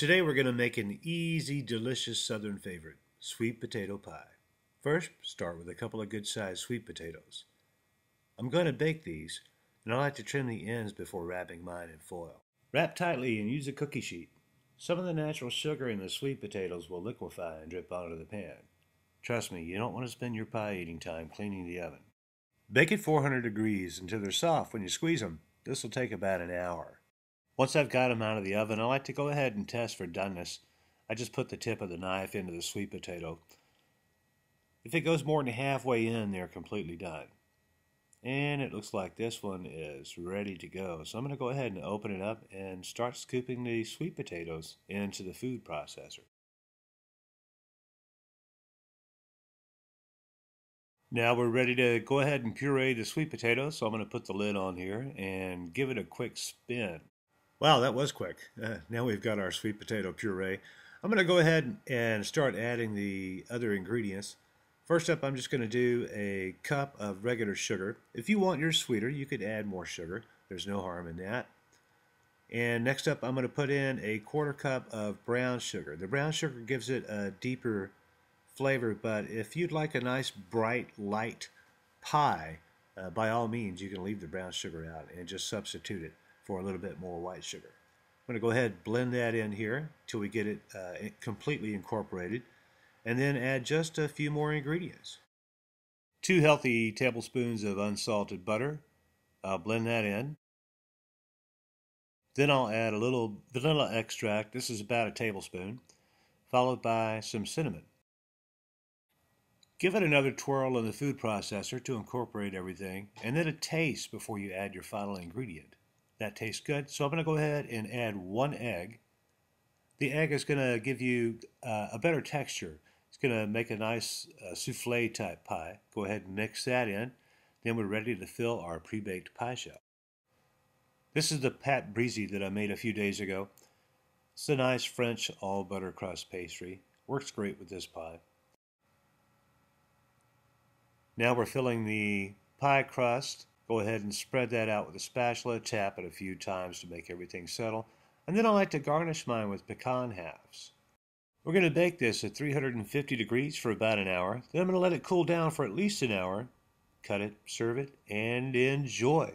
Today we're going to make an easy, delicious southern favorite, sweet potato pie. First, start with a couple of good-sized sweet potatoes. I'm going to bake these, and I like to trim the ends before wrapping mine in foil. Wrap tightly and use a cookie sheet. Some of the natural sugar in the sweet potatoes will liquefy and drip onto the pan. Trust me, you don't want to spend your pie eating time cleaning the oven. Bake at 400 degrees until they're soft when you squeeze them. This will take about an hour. Once I've got them out of the oven, I like to go ahead and test for doneness. I just put the tip of the knife into the sweet potato. If it goes more than halfway in, they're completely done. And it looks like this one is ready to go. So I'm going to go ahead and open it up and start scooping the sweet potatoes into the food processor. Now we're ready to go ahead and puree the sweet potatoes. So I'm going to put the lid on here and give it a quick spin. Wow, that was quick. Now we've got our sweet potato puree. I'm going to go ahead and start adding the other ingredients. First up, I'm just going to do a cup of regular sugar. If you want yours sweeter, you could add more sugar. There's no harm in that. And next up, I'm going to put in a quarter cup of brown sugar. The brown sugar gives it a deeper flavor, but if you'd like a nice, bright, light pie, by all means, you can leave the brown sugar out and just substitute it for a little bit more white sugar. I'm going to go ahead and blend that in here till we get it completely incorporated, and then add just a few more ingredients. 2 healthy tablespoons of unsalted butter. I'll blend that in. Then I'll add a little vanilla extract. This is about a tablespoon, followed by some cinnamon. Give it another twirl in the food processor to incorporate everything, and then a taste before you add your final ingredient. That tastes good, so I'm going to go ahead and add 1 egg. The egg is going to give you a better texture. It's going to make a nice souffle type pie. Go ahead and mix that in. Then we're ready to fill our pre-baked pie shell. This is the pate brisee that I made a few days ago. It's a nice French all butter crust pastry. Works great with this pie. Now we're filling the pie crust. Go ahead and spread that out with a spatula, tap it a few times to make everything settle. And then I like to garnish mine with pecan halves. We're going to bake this at 350 degrees for about an hour. Then I'm going to let it cool down for at least an hour. Cut it, serve it, and enjoy.